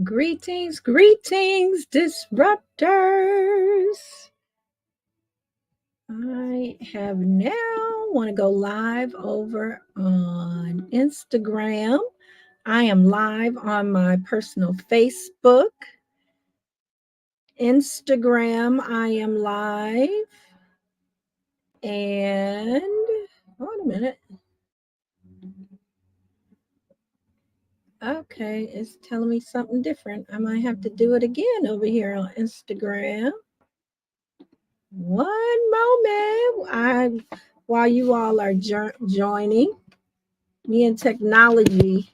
Greetings, greetings, disruptors. I have now want to go live over on Instagram. I am live on my personal Facebook. Instagram, I am live. And hold a minute. Okay, it's telling me something different. I might have to do it again over here on Instagram. One moment. While you all are joining, me and technology,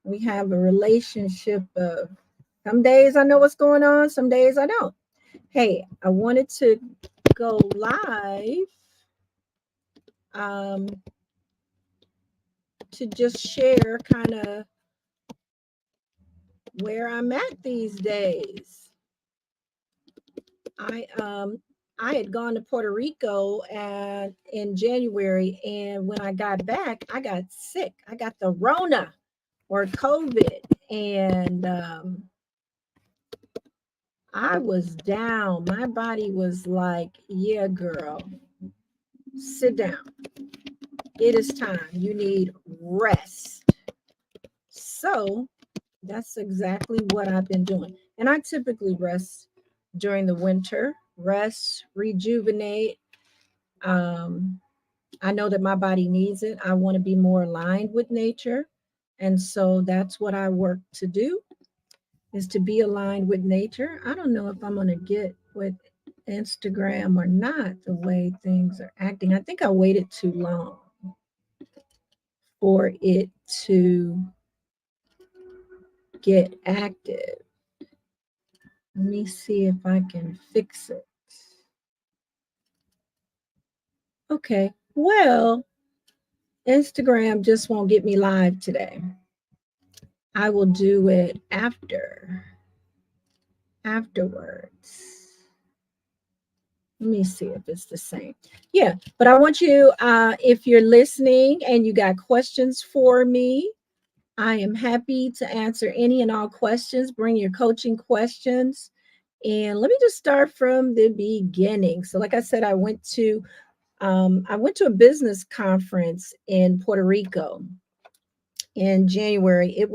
we have a relationship of some days I know what's going on, some days I don't. Hey, I wanted to go live to just share kind of where I'm at these days. I had gone to Puerto Rico in January, and when I got back, I got sick. I got the Rona or COVID, and I was down. My body was like, "Yeah, girl, sit down. It is time. You need rest." So that's exactly what I've been doing, and I typically rest during the winter. Rest, rejuvenate. I know that my body needs it. I want to be more aligned with nature. And so that's what I work to do, is to be aligned with nature. I don't know if I'm going to get with Instagram or not, the way things are acting. I think I waited too long for it to get active. Let me see if I can fix it. Okay. Well, Instagram just won't get me live today. I will do it afterwards. Let me see if it's the same. Yeah, but I want you, if you're listening and you got questions for me, I am happy to answer any and all questions. Bring your coaching questions. And let me just start from the beginning. So, like I said, I went to a business conference in Puerto Rico in January. I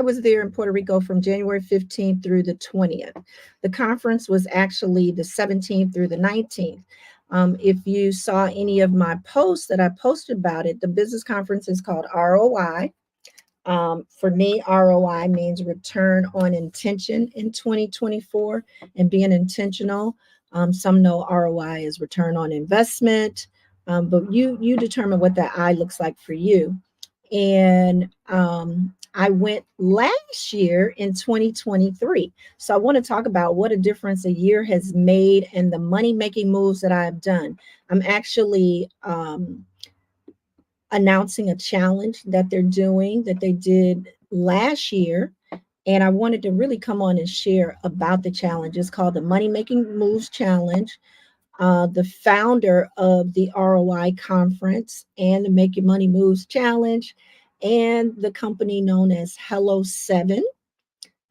was there in Puerto Rico from January 15th through the 20th. The conference was actually the 17th through the 19th. If you saw any of my posts that I posted about it, the business conference is called ROI. For me, ROI means return on intention in 2024 and being intentional. Some know ROI is return on investment, but you determine what that I looks like for you. And I went last year in 2023. So I want to talk about what a difference a year has made and the money making moves that I've done. I'm actually announcing a challenge that they did last year. And I wanted to really come on and share about the challenge. It's called the Money Making Moves Challenge. The founder of the ROI conference and the Make Your Money Moves Challenge, and the company known as Hello 7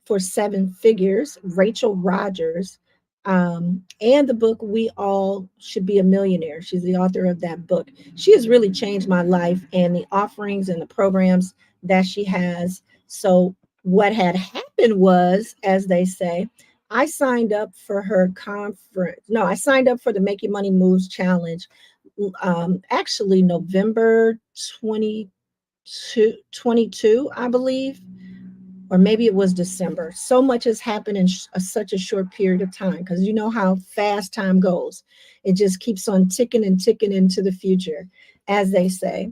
for 7 figures, Rachel Rogers, and the book We All Should Be a Millionaire. She's the author of that book. She has really changed my life and the offerings and the programs that she has. So what had happened was, as they say, I signed up for her conference. No, I signed up for the Make Your Money Moves Challenge. Actually, November 22, I believe, or maybe it was December. So much has happened in such a short period of time, because you know how fast time goes. It just keeps on ticking and ticking into the future, as they say.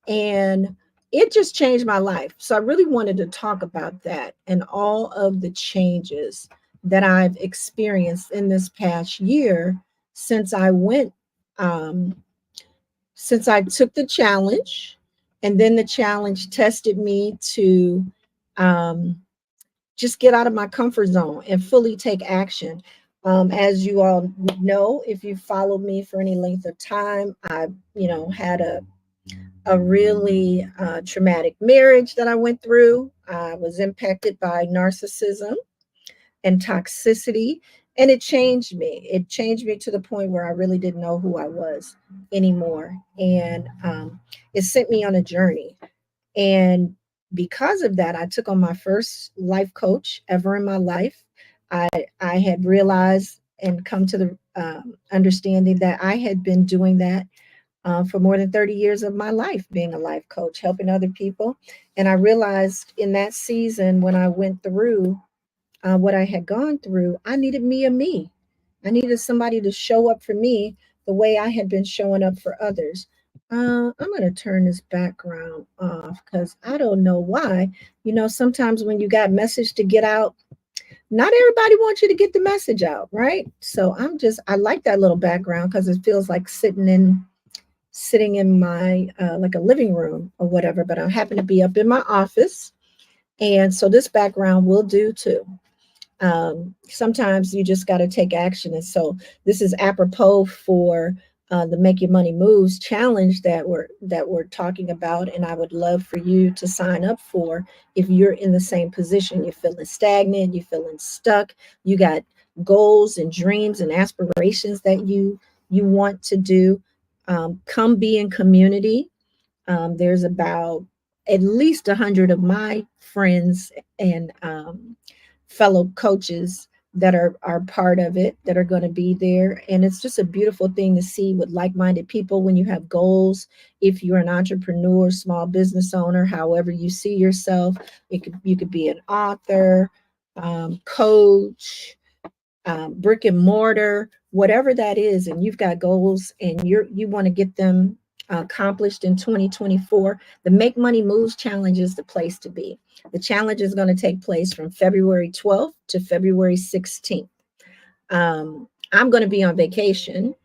And it just changed my life. So I really wanted to talk about that and all of the changes that I've experienced in this past year since I went, since I took the challenge, and then the challenge tested me to just get out of my comfort zone and fully take action. As you all know, if you followed me for any length of time, I've, had a a really traumatic marriage that I went through. I was impacted by narcissism and toxicity, and it changed me. It changed me to the point where I really didn't know who I was anymore. And it sent me on a journey. And because of that, I took on my first life coach ever in my life. I, I had realized and come to the understanding that I had been doing that for more than 30 years of my life, being a life coach, helping other people. And I realized in that season when I went through what I had gone through, I needed me a me. I needed somebody to show up for me the way I had been showing up for others. I'm going to turn this background off because I don't know why. You know, sometimes when you got message to get out, not everybody wants you to get the message out, right? So I like that little background because it feels like sitting in my like a living room or whatever. But I happen to be up in my office, and so this background will do too. Sometimes you just got to take action. And so this is apropos for the Make Your Money Moves challenge that we're talking about. And I would love for you to sign up for if you're in the same position. You're feeling stagnant, you're feeling stuck, you got goals and dreams and aspirations that you want to do. Come be in community. There's about at least 100 of my friends and fellow coaches that are part of it that are going to be there, and it's just a beautiful thing to see with like-minded people when you have goals. If you're an entrepreneur, small business owner, however you see yourself, you could be an author, coach, brick and mortar, whatever that is, and you've got goals and you want to get them accomplished in 2024, the Make Money Moves Challenge is the place to be. The challenge is going to take place from February 12th to February 16th. I'm going to be on vacation.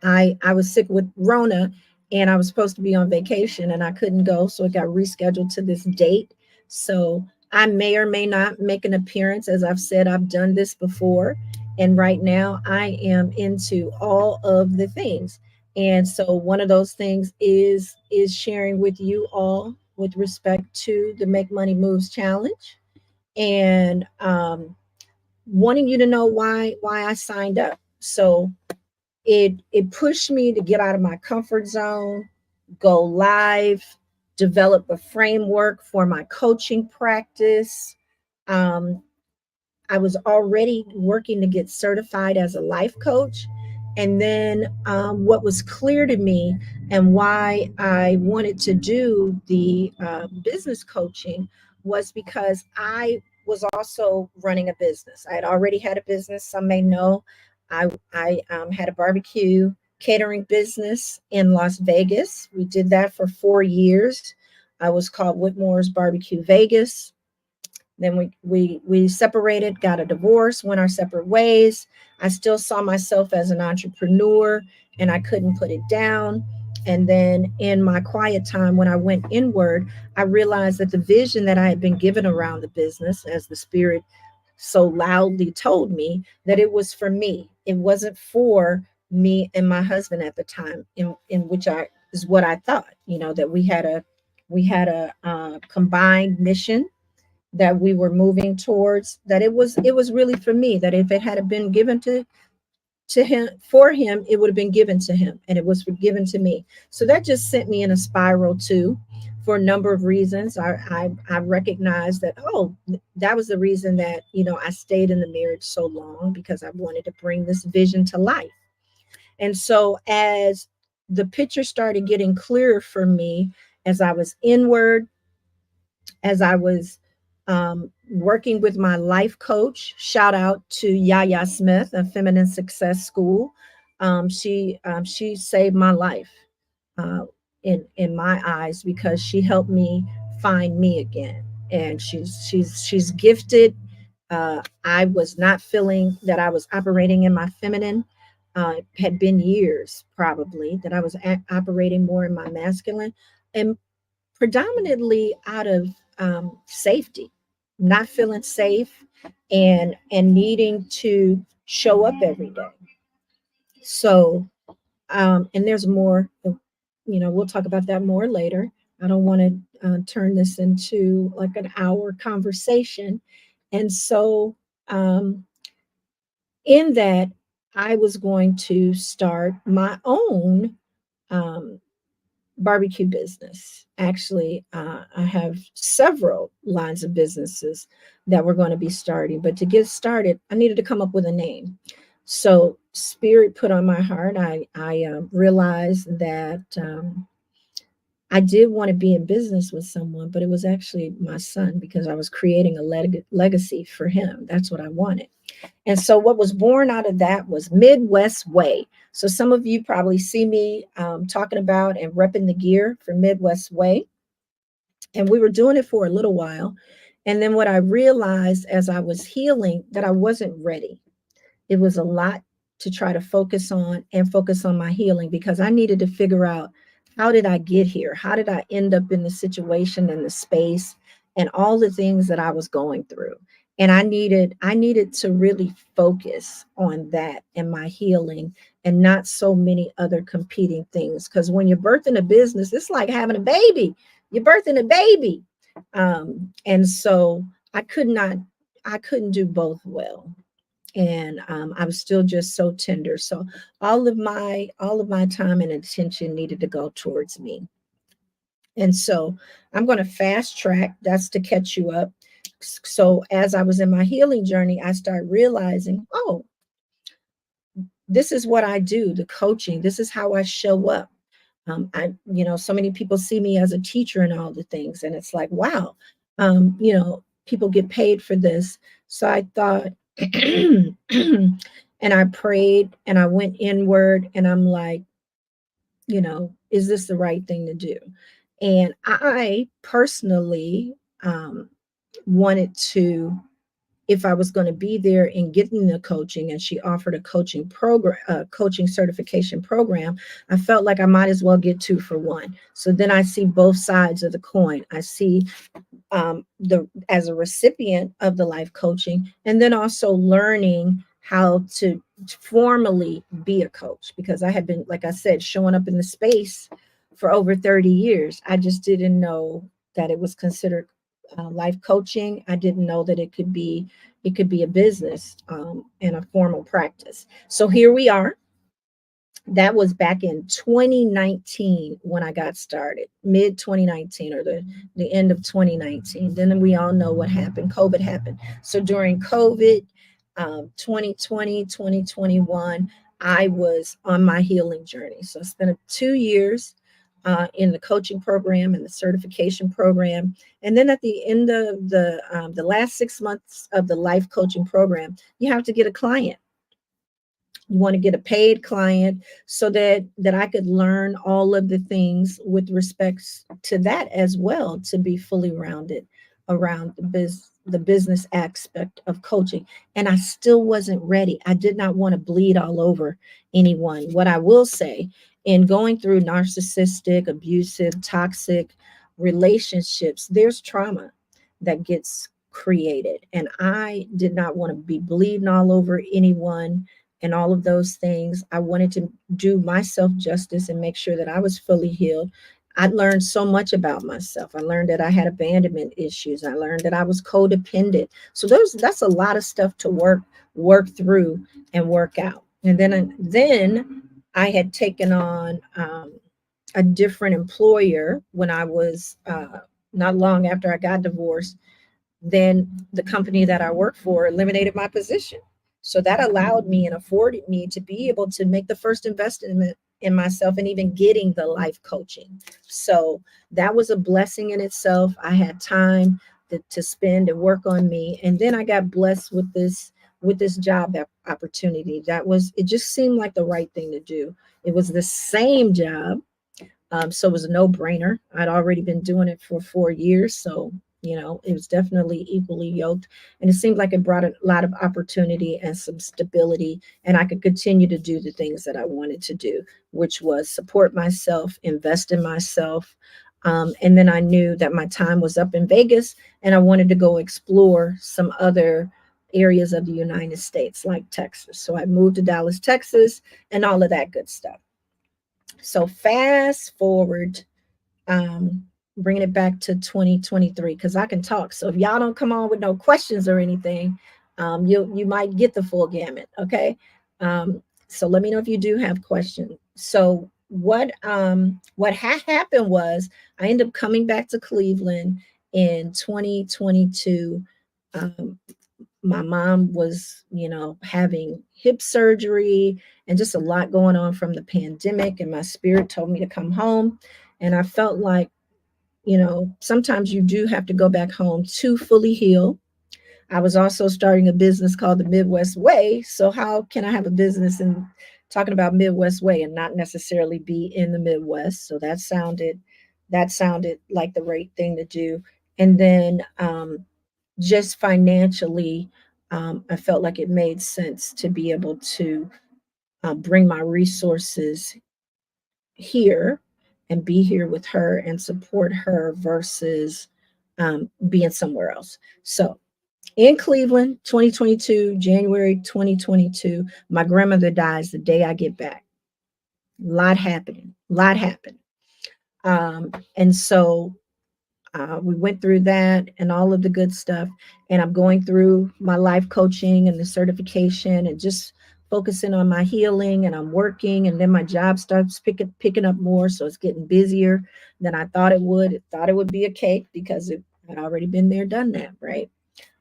I was sick with Rona and I was supposed to be on vacation and I couldn't go, so it got rescheduled to this date. So I may or may not make an appearance. As I've said, I've done this before, and right now I am into all of the things. And so one of those things is sharing with you all with respect to the Make Money Moves challenge, and wanting you to know why I signed up. So it pushed me to get out of my comfort zone, go live, develop a framework for my coaching practice. Um, I was already working to get certified as a life coach. And then what was clear to me and why I wanted to do the business coaching was because I was also running a business. I had already had a business. Some may know I had a barbecue catering business in Las Vegas. We did that for 4 years. I was called Whitmore's Barbecue Vegas. Then we separated, got a divorce, went our separate ways. I still saw myself as an entrepreneur and I couldn't put it down. And then in my quiet time, when I went inward, I realized that the vision that I had been given around the business, as the spirit so loudly told me, that it was for me. It wasn't for me and my husband at the time, in which I is what I thought, that we had a combined mission that we were moving towards, that it was really for me, that if it had been given to him, for him, it would have been given to him, and it was given to me. So that just sent me in a spiral too, for a number of reasons. I recognized that, that was the reason that I stayed in the marriage so long, because I wanted to bring this vision to life. And so as the picture started getting clearer for me, as I was inward, as I was working with my life coach. Shout out to Yaya Smith, a Feminine Success School. She saved my life uh, in my eyes, because she helped me find me again. And she's gifted. I was not feeling that I was operating in my feminine. It had been years probably that I was operating more in my masculine, and predominantly out of safety, not feeling safe, and needing to show up every day. So and there's more. we'll talk about that more later. I don't want to turn this into like an hour conversation. And so, in that, I was going to start my own um, barbecue business. Actually, I have several lines of businesses that we're going to be starting. But to get started, I needed to come up with a name. So Spirit put on my heart. I realized that I did want to be in business with someone, but it was actually my son because I was creating a legacy for him. That's what I wanted. And so what was born out of that was Midwest Way. So some of you probably see me talking about and repping the gear for Midwest Way. And we were doing it for a little while. And then what I realized as I was healing that I wasn't ready. It was a lot to try to focus on and focus on my healing because I needed to figure out, how did I get here? How did I end up in the situation and the space and all the things that I was going through? And I needed to really focus on that and my healing and not so many other competing things. Because when you're birthing a business, it's like having a baby. You're birthing a baby. And so I could not, I couldn't do both well. And I was still just so tender. So all of my time and attention needed to go towards me. And so I'm going to fast track. That's to catch you up. So as I was in my healing journey, I started realizing, oh, this is what I do, the coaching. This is how I show up. So many people see me as a teacher and all the things, and it's like, wow, people get paid for this. So I thought, and I prayed and I went inward, and I'm like, is this the right thing to do? And I personally wanted to, if I was going to be there and getting the coaching, and she offered a coaching program, coaching certification program, I felt like I might as well get two for one. So then I see both sides of the coin. I see the as a recipient of the life coaching, and then also learning how to formally be a coach, because I had been, like I said, showing up in the space for over 30 years. I just didn't know that it was considered life coaching. I didn't know that it could be a business and a formal practice. So here we are. That was back in 2019 when I got started, mid 2019, or the end of 2019. Then we all know what happened. COVID happened. So during COVID, 2020, 2021, I was on my healing journey. So I spent 2 years in the coaching program and the certification program. And then at the end of the last 6 months of the life coaching program, you have to get a client. You want to get a paid client so that I could learn all of the things with respects to that as well, to be fully rounded around the business aspect of coaching. And I still wasn't ready. I did not want to bleed all over anyone. What I will say, in going through narcissistic, abusive, toxic relationships, there's trauma that gets created. And I did not want to be bleeding all over anyone and all of those things. I wanted to do myself justice and make sure that I was fully healed. I learned so much about myself. I learned that I had abandonment issues. I learned that I was codependent. So that's a lot of stuff to work through and work out. And then I had taken on a different employer when I was not long after I got divorced. Then the company that I work for eliminated my position. So that allowed me and afforded me to be able to make the first investment in myself and even getting the life coaching. So that was a blessing in itself. I had time to spend and work on me. And then I got blessed with this job opportunity. It just seemed like the right thing to do. It was the same job, so it was a no-brainer. I'd already been doing it for 4 years, so it was definitely equally yoked. And it seemed like it brought a lot of opportunity and some stability, and I could continue to do the things that I wanted to do, which was support myself, invest in myself. And then I knew that my time was up in Vegas, and I wanted to go explore some other areas of the United States, like Texas. So I moved to Dallas, Texas, and all of that good stuff. So fast forward, um, bringing it back to 2023, because I can talk. So if y'all don't come on with no questions or anything, you might get the full gamut. Okay. So let me know if you do have questions. So what happened was I ended up coming back to Cleveland in 2022. Um, my mom was, having hip surgery and just a lot going on from the pandemic. And my spirit told me to come home. And I felt like, sometimes you do have to go back home to fully heal. I was also starting a business called the Midwest Way. So how can I have a business and talking about Midwest Way and not necessarily be in the Midwest? So that sounded like the right thing to do. And then just financially, I felt like it made sense to be able to bring my resources here and be here with her and support her versus being somewhere else. So in Cleveland, 2022, January 2022, my grandmother dies the day I get back. A lot happening, a lot happened. And so we went through that and all of the good stuff. And I'm going through my life coaching and the certification and just focusing on my healing. And I'm working. And then my job starts picking up more. So it's getting busier than I thought it would. I thought it would be a cake because it had already been there, done that, right?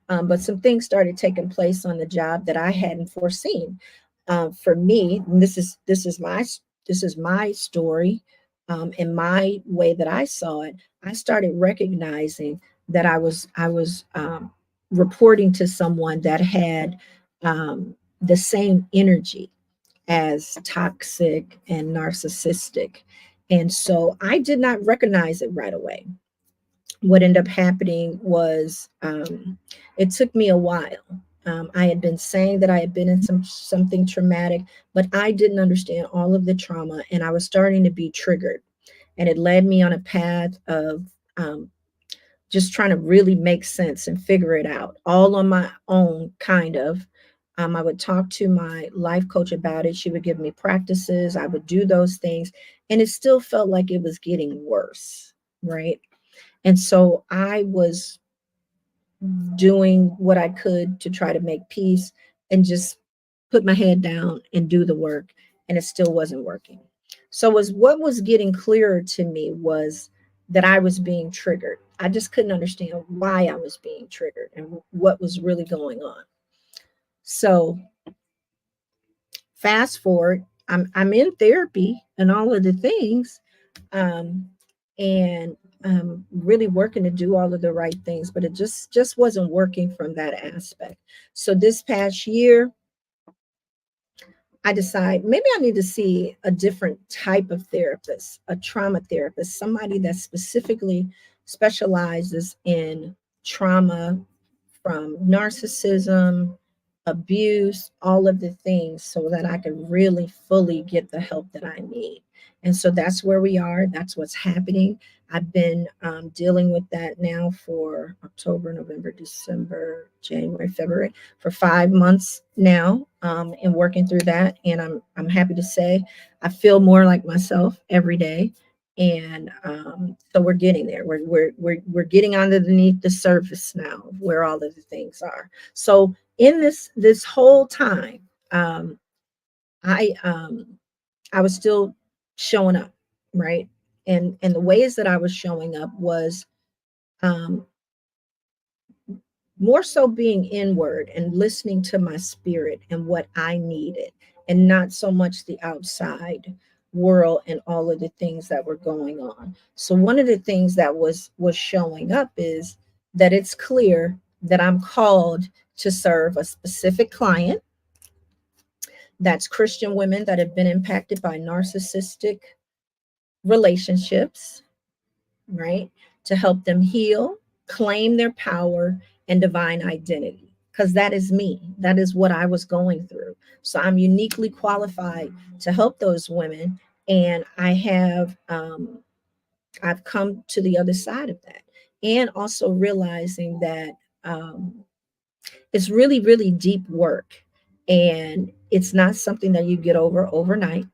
But some things started taking place on the job that I hadn't foreseen. For me, and this is my story, and my way that I saw it. I started recognizing that I was reporting to someone that had the same energy as toxic and narcissistic, and so I did not recognize it right away. What ended up happening was it took me a while. I had been saying that I had been in something traumatic, but I didn't understand all of the trauma, and I was starting to be triggered, and it led me on a path of um, just trying to really make sense and figure it out all on my own, kind of. I would talk to my life coach about it. She would give me practices. I would do those things, and it still felt like it was getting worse, right? And so I was doing what I could to try to make peace and just put my head down and do the work, and it still wasn't working. So was what was getting clearer to me was that I was being triggered. I just couldn't understand why I was being triggered and what was really going on. So fast forward, I'm in therapy and all of the things, um, and really working to do all of the right things, but it just wasn't working from that aspect. So this past year, I decide maybe I need to see a different type of therapist, a trauma therapist, somebody that specifically specializes in trauma from narcissism, abuse, all of the things, so that I can really fully get the help that I need. And so that's where we are. That's what's happening. I've been dealing with that now for October, November, December, January, February, for 5 months now, and working through that. And I'm happy to say I feel more like myself every day. And so we're getting there. We're getting underneath the surface now of where all of the things are. So in this whole time, um, I um, I was still showing up, right? And the ways that I was showing up was um, more so being inward and listening to my spirit and what I needed, and not so much the outside world and all of the things that were going on. So one of the things that was showing up is that it's clear that I'm called to serve a specific client. That's Christian women that have been impacted by narcissistic relationships, right? To help them heal, claim their power and divine identity. Because that is me. That is what I was going through. So I'm uniquely qualified to help those women. And I've come to the other side of that. And also realizing that it's really, really deep work. And it's not something that you get over overnight.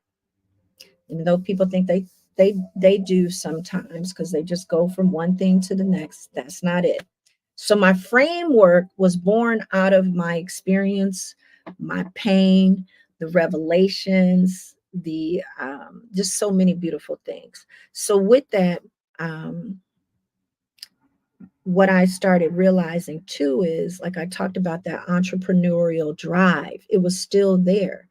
even though people think they do sometimes because they just go from one thing to the next. That's not it. So my framework was born out of my experience, my pain, the revelations, the just so many beautiful things. So with that, um, what I started realizing too is, like I talked about, that entrepreneurial drive. It was still there.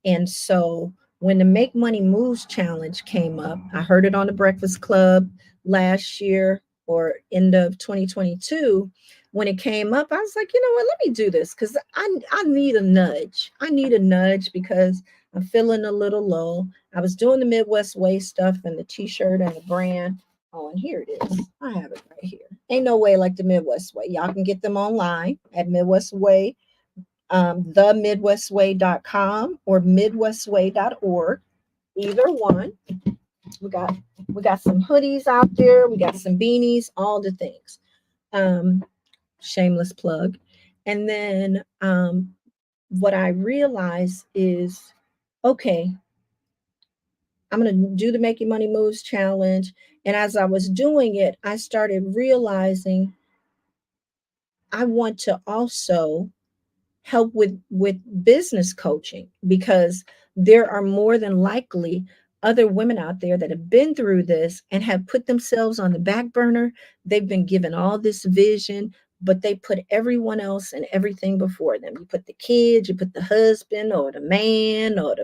And so when the Make Money Moves challenge came up, I heard it on the Breakfast Club last year or end of 2022. When it came up, I was like, you know what, let me do this because I need a nudge. I need a nudge because I'm feeling a little low. I was doing the Midwest Way stuff and the t-shirt and the brand. Oh, and here it is. I have it right here. Ain't no way like the Midwest Way. Y'all can get them online at Midwest Way, themidwestway.com or midwestway.org. Either one. We got we got some hoodies out there. We got some beanies, all the things. Shameless plug. And then what I realized is, okay, I'm going to do the Making Money Moves challenge. And as I was doing it, I started realizing I want to also help with business coaching, because there are more than likely other women out there that have been through this and have put themselves on the back burner. They've been given all this vision, but they put everyone else and everything before them. You put the kids, you put the husband or the man or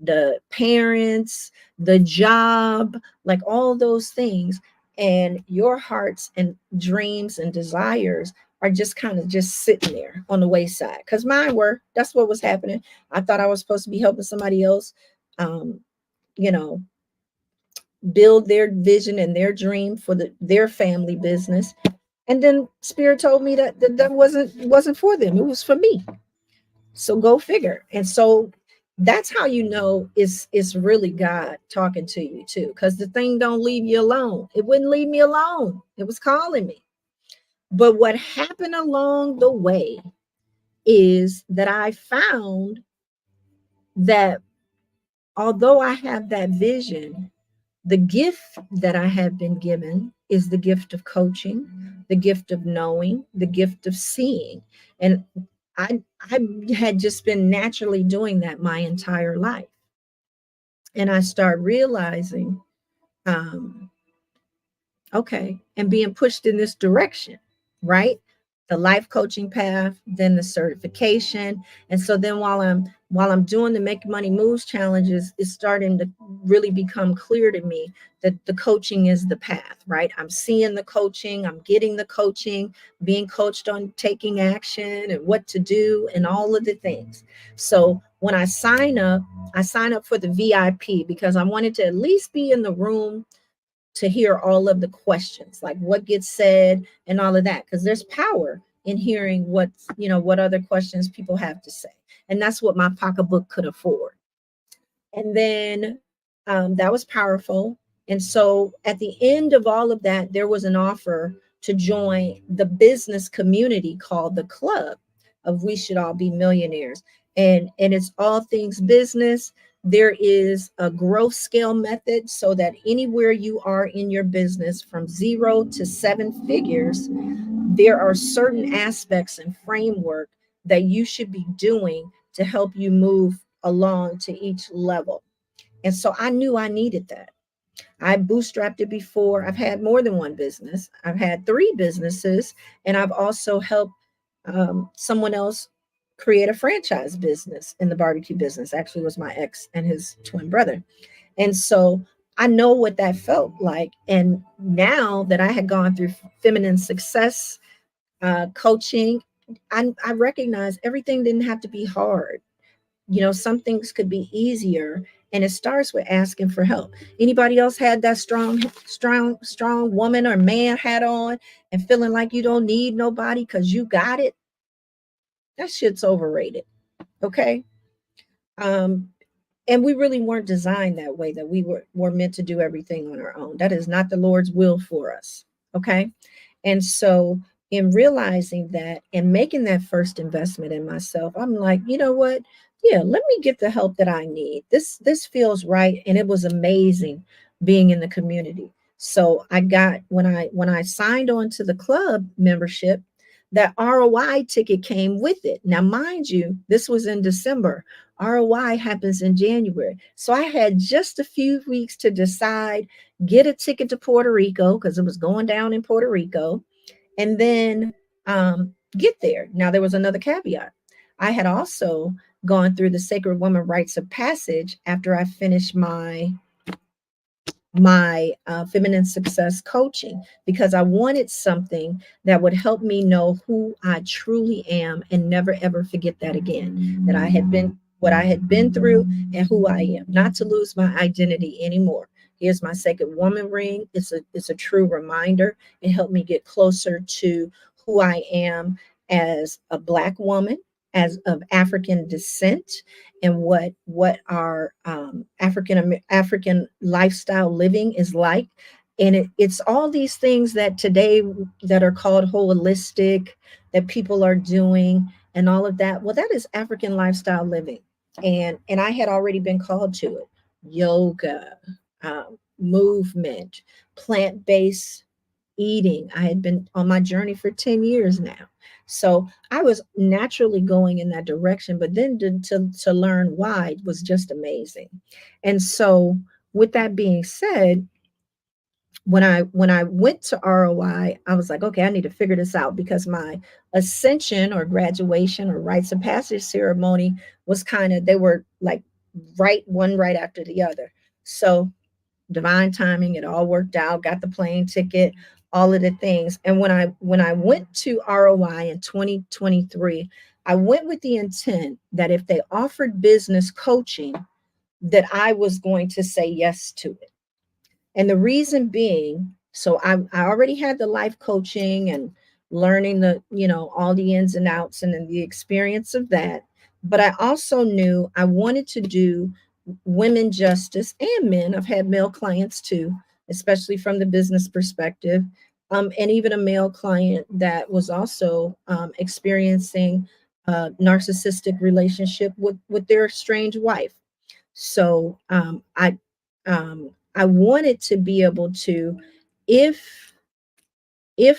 the parents, the job, like all those things. And your hearts and dreams and desires are just kind of just sitting there on the wayside, because mine were. That's what was happening. I thought I was supposed to be helping somebody else, um, you know, build their vision and their dream for their family business. And then spirit told me that wasn't for them. It was for me. So go figure. And so that's how you know it's really God talking to you too, because the thing don't leave you alone. It wouldn't leave me alone. It was calling me. But what happened along the way is that I found that although I have that vision, the gift that I have been given is the gift of coaching, the gift of knowing, the gift of seeing. And I had just been naturally doing that my entire life. And I start realizing, um, okay, and being pushed in this direction, right? The life coaching path, then the certification. And so then while I'm doing the Make Money Moves challenges, it's starting to really become clear to me that the coaching is the path, right? I'm seeing the coaching, I'm getting the coaching, being coached on taking action and what to do and all of the things. So when I sign up for the VIP because I wanted to at least be in the room to hear all of the questions, like what gets said and all of that, because there's power in hearing what other questions people have to say. And that's what my pocketbook could afford. And then that was powerful. And so at the end of all of that, there was an offer to join the business community called the Club of We Should All Be Millionaires. And it's all things business. There is a growth scale method so that anywhere you are in your business from 0 to 7 figures, there are certain aspects and framework that you should be doing to help you move along to each level. And so I knew I needed that. I bootstrapped it before. I've had more than one business. I've had 3 businesses, and I've also helped someone else create a franchise business in the barbecue business. Actually, it was my ex and his twin brother. And so I know what that felt like. And now that I had gone through feminine success coaching, I recognize everything didn't have to be hard. Some things could be easier, and it starts with asking for help. Anybody else had that strong woman or man hat on and feeling like you don't need nobody because you got it? That shit's overrated. Okay. um and we really weren't designed that way, that we were meant to do everything on our own. That is not the Lord's will for us. Okay. And so in realizing that and making that first investment in myself, I'm like, you know what? Yeah, let me get the help that I need. This feels right. And it was amazing being in the community. So I got when I signed on to the club membership, that ROI ticket came with it. Now, mind you, this was in December. ROI happens in January. So I had just a few weeks to decide, get a ticket to Puerto Rico because it was going down in Puerto Rico, and then get there. Now, there was another caveat. I had also gone through the Sacred Woman Rites of Passage after I finished my feminine success coaching, because I wanted something that would help me know who I truly am and never ever forget that again, that I had been what I had been through and who I am, not to lose my identity anymore. Here's my Sacred Woman ring. It's a true reminder. It helped me get closer to who I am as a Black woman, as of African descent, and what our African lifestyle living is like. And it's all these things that today that are called holistic, that people are doing and all of that. Well, that is African lifestyle living. And I had already been called to it. Yoga, movement, plant-based eating. I had been on my journey for 10 years now. So I was naturally going in that direction, but then to learn why was just amazing. And so, with that being said, when I went to ROI, I was like, okay, I need to figure this out, because my ascension or graduation or rites of passage ceremony was kind of, they were like right after the other. So divine timing, it all worked out, got the plane ticket, all of the things. And when I went to ROI in 2023, I went with the intent that if they offered business coaching, that I was going to say yes to it. And the reason being, so I already had the life coaching and learning all the ins and outs and then the experience of that. But I also knew I wanted to do women justice and men. I've had male clients too, especially from the business perspective. And even a male client that was also experiencing a narcissistic relationship with their estranged wife. So I wanted to be able to, if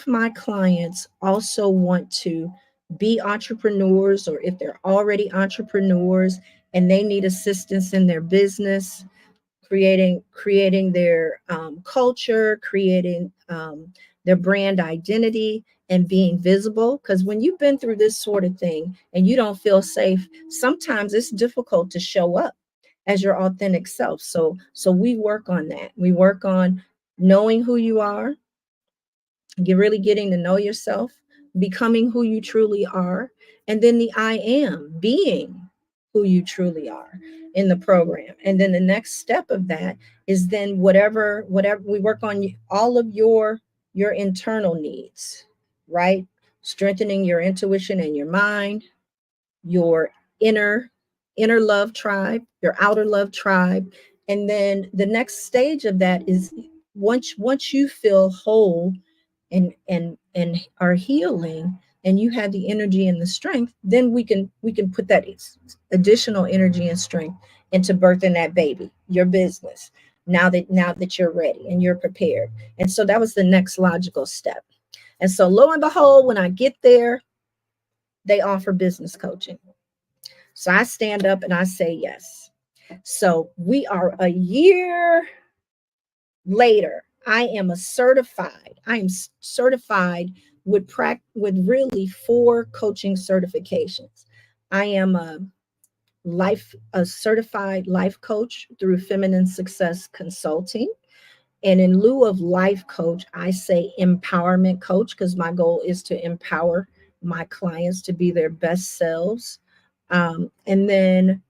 my clients also want to be entrepreneurs, or if they're already entrepreneurs and they need assistance in their business, creating their culture, creating their brand identity, and being visible. Because when you've been through this sort of thing and you don't feel safe, sometimes it's difficult to show up as your authentic self. So we work on that. We work on knowing who you are, really getting to know yourself, becoming who you truly are, and then the I am, being who you truly are in the program. And then the next step of that is then whatever we work on, all of your internal needs, right? Strengthening your intuition and your mind, your inner love tribe, your outer love tribe. And then the next stage of that is, once you feel whole and are healing, and you have the energy and the strength, then we can put that additional energy and strength into birthing that baby, your business, now that you're ready and you're prepared. And so that was the next logical step. And so lo and behold, when I get there, they offer business coaching. So I stand up and I say yes. So we are a year later. I am certified with really 4 coaching certifications. I am a certified life coach through Feminine Success Consulting. And in lieu of life coach, I say empowerment coach, because my goal is to empower my clients to be their best selves. And then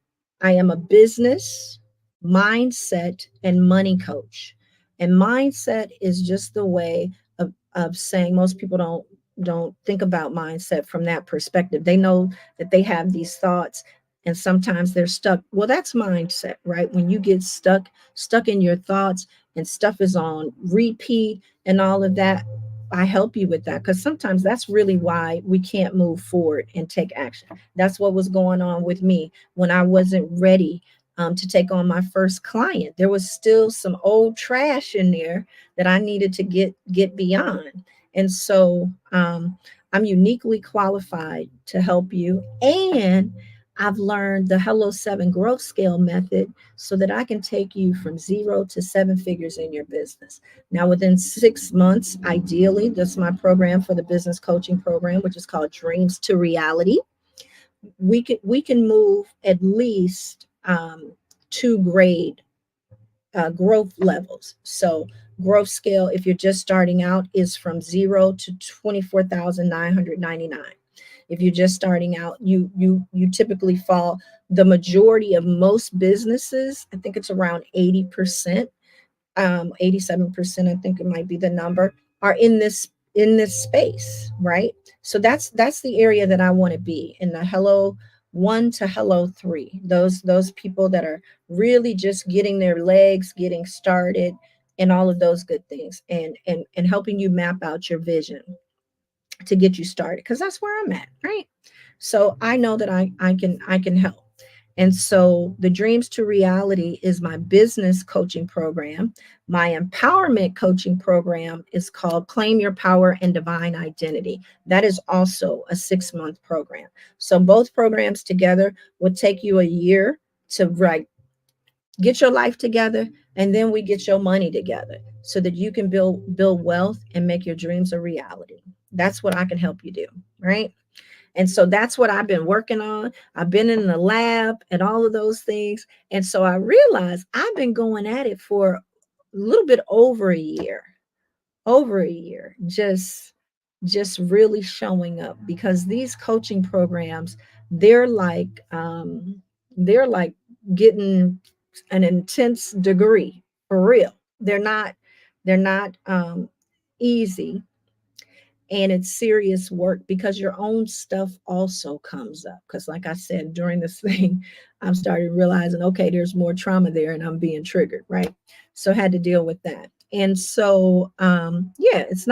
I am a business, mindset, and money coach. And mindset is just the way of saying, most people don't think about mindset from that perspective. They know that they have these thoughts and sometimes they're stuck. Well, that's mindset, right? When you get stuck in your thoughts and stuff is on repeat and all of that, I help you with that, because sometimes that's really why we can't move forward and take action. That's what was going on with me when I wasn't ready to take on my first client. There was still some old trash in there that I needed to get beyond. And so I'm uniquely qualified to help you. And I've learned the Hello 7 growth scale method so that I can take you from 0 to 7 figures in your business. Now, within 6 months, ideally, that's my program for the business coaching program, which is called Dreams to Reality. We can move at least 2 grade growth levels. So growth scale, if you're just starting out, is from 0 to 24,999. If you're just starting out, you typically fall. The majority of most businesses, I think it's around 80%, 87%, I think it might be the number, are in this space, right? So that's the area that I want to be in, the Hello 1 to Hello 3. Those people that are really just getting their legs, getting started, and all of those good things, and helping you map out your vision to get you started, because that's where I'm at, right? So I know that I can help. And so the Dreams to Reality is my business coaching program. My empowerment coaching program is called Claim Your Power and Divine Identity. That is also a 6-month program. So both programs together would take you a year to get your life together, and then we get your money together so that you can build wealth and make your dreams a reality. That's what I can help you do, right? And so that's what I've been working on. I've been in the lab and all of those things. And so I realized I've been going at it for a little bit over a year, just really showing up, because these coaching programs, they're like they're like getting an intense degree, for real. They're not easy, and it's serious work, because your own stuff also comes up. Because like I said, during this thing, I'm starting realizing, okay, there's more trauma there and I'm being triggered, right? So I had to deal with that. And so yeah, it's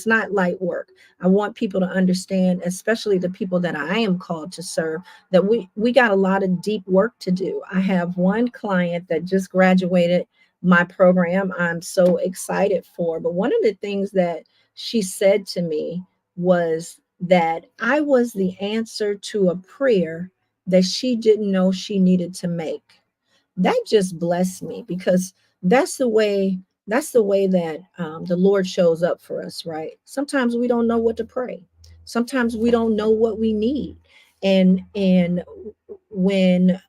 not light work. I want people to understand, especially the people that I am called to serve, that we got a lot of deep work to do. I have one client that just graduated my program. I'm so excited for. But one of the things that she said to me was that I was the answer to a prayer that she didn't know she needed to make. That just blessed me, because that's the way that's the way that the Lord shows up for us, right? Sometimes we don't know what to pray. Sometimes we don't know what we need. And when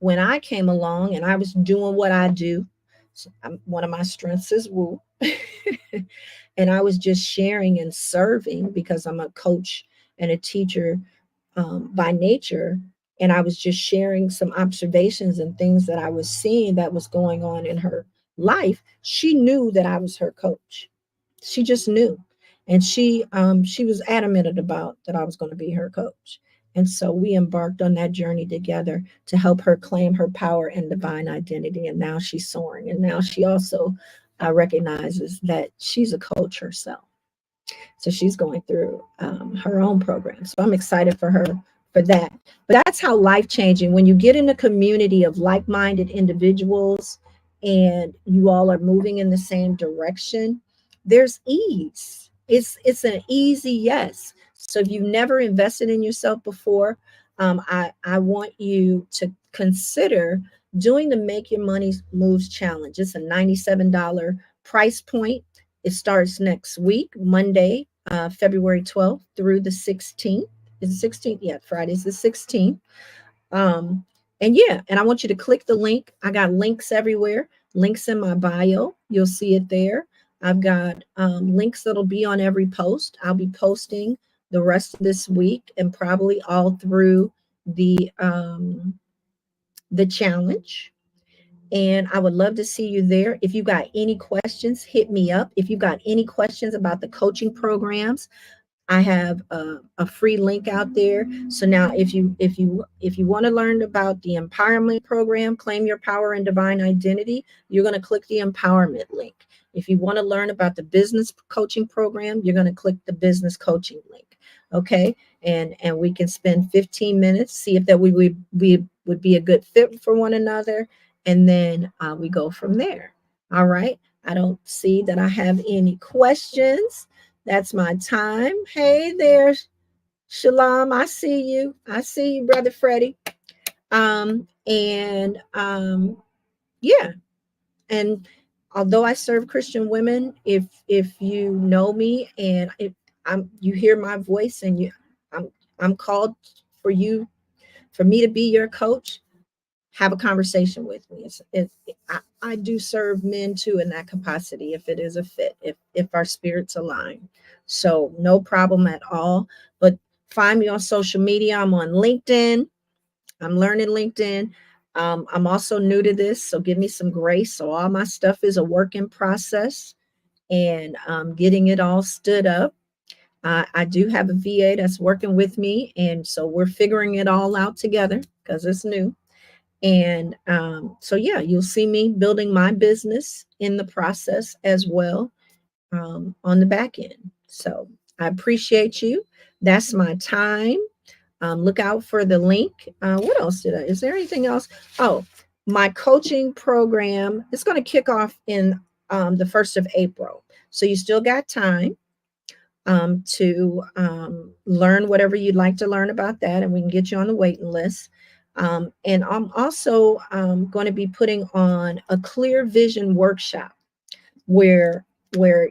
I came along and I was doing what I do, one of my strengths is woo. And I was just sharing and serving, because I'm a coach and a teacher by nature. And I was just sharing some observations and things that I was seeing that was going on in her life. She knew that I was her coach. She just knew. And she was adamant about that I was going to be her coach. And so we embarked on that journey together to help her claim her power and divine identity. And now she's soaring. And now she also recognizes that she's a coach herself. So she's going through her own program. So I'm excited for her for that. But that's how life changing, when you get in a community of like-minded individuals and you all are moving in the same direction, there's ease. It's an easy yes. So if you've never invested in yourself before, I want you to consider doing the Make Your Money Moves Challenge. It's a $97 price point. It starts next week, Monday, February 12th through the 16th. Is it 16th? Yeah, Friday's the 16th. And yeah, and I want you to click the link. I got links everywhere, links in my bio. You'll see it there. I've got links that'll be on every post. I'll be posting the rest of this week and probably all through the challenge. And I would love to see you there. If you got any questions, hit me up. If you got any questions about the coaching programs, I have a free link out there. So now if you want to learn about the empowerment program, Claim Your Power and Divine Identity, you're going to click the empowerment link. If you want to learn about the business coaching program, you're going to click the business coaching link. Okay. And we can spend 15 minutes, see if that we would be a good fit for one another. And then we go from there. All right. I don't see that I have any questions. That's my time. Hey there, Shalom. I see you. I see you, Brother Freddie. And yeah. And although I serve Christian women, if you know me and if you hear my voice and I'm called for for me to be your coach, have a conversation with me. I do serve men too in that capacity if it is a fit, if our spirits align. So no problem at all. But find me on social media. I'm on LinkedIn. I'm learning LinkedIn. I'm also new to this, so give me some grace. So all my stuff is a work in process and getting it all stood up. I do have a VA that's working with me, and so we're figuring it all out together because it's new. And so, yeah, you'll see me building my business in the process as well on the back end. So I appreciate you. That's my time. Look out for the link. What else is there anything else? Oh, my coaching program is going to kick off in the 1st of April. So you still got time to learn whatever you'd like to learn about that, and we can get you on the waiting list. And I'm also going to be putting on a clear vision workshop where where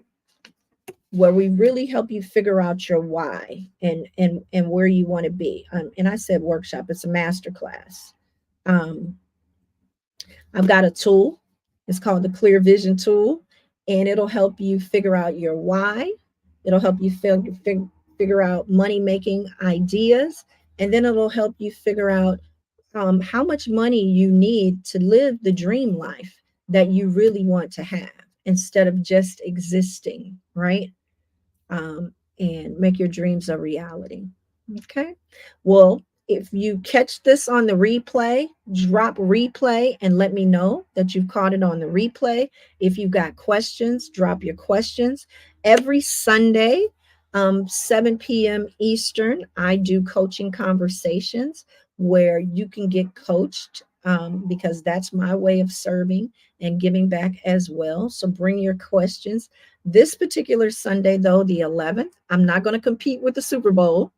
where we really help you figure out your why and where you want to be. And I said workshop, it's a master class. Um, I've got a tool. It's called the Clear Vision Tool, and it'll help you figure out your why. It'll help you figure out money making ideas, and then it'll help you figure out how much money you need to live the dream life that you really want to have instead of just existing, right? And make your dreams a reality. Okay. Well, if you catch this on the replay, drop replay and let me know that you've caught it on the replay. If you've got questions, drop your questions. Every Sunday, 7 p.m. Eastern, I do coaching conversations where you can get coached because that's my way of serving and giving back as well. So bring your questions. This particular Sunday, though, the 11th, I'm not going to compete with the Super Bowl.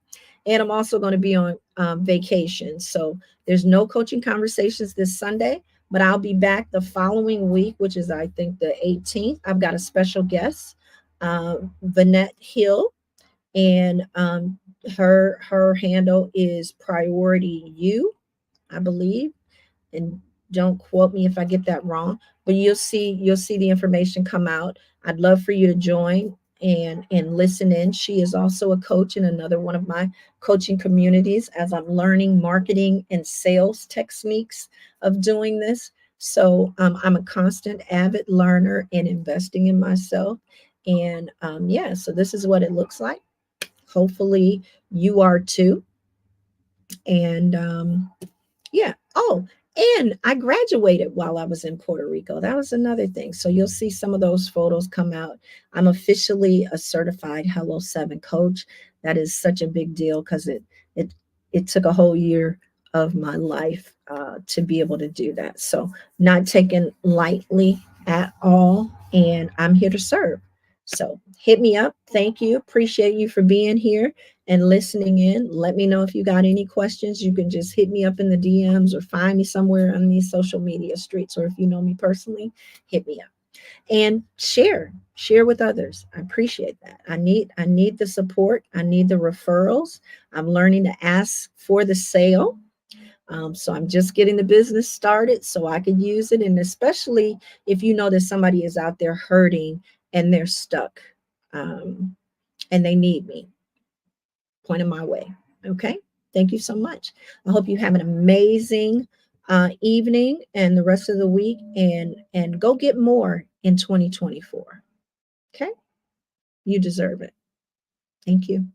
And I'm also going to be on vacation. So there's no coaching conversations this Sunday, but I'll be back the following week, which is, I think, the 18th. I've got a special guest, Vanette Hill, and her handle is Priority You, I believe. And don't quote me if I get that wrong, but you'll see the information come out. I'd love for you to join and listen in. She is also a coach in another one of my coaching communities as I'm learning marketing and sales techniques of doing this. So I'm a constant avid learner and investing in myself. And yeah, so this is what it looks like. Hopefully you are too. And yeah. Oh, and I graduated while I was in Puerto Rico. That was another thing. So you'll see some of those photos come out. I'm officially a certified Hello 7 coach. That is such a big deal because it took a whole year of my life to be able to do that. So not taken lightly at all. And I'm here to serve. So hit me up. Thank you. Appreciate you for being here and listening in. Let me know if you got any questions. You can just hit me up in the DMs or find me somewhere on these social media streets. Or if you know me personally, hit me up and share with others. I appreciate that. I need the support. I need the referrals. I'm learning to ask for the sale. So I'm just getting the business started so I could use it. And especially if you know that somebody is out there hurting and they're stuck and they need me, point them my way. Okay. Thank you so much. I hope you have an amazing evening and the rest of the week and go get more in 2024. Okay. You deserve it. Thank you.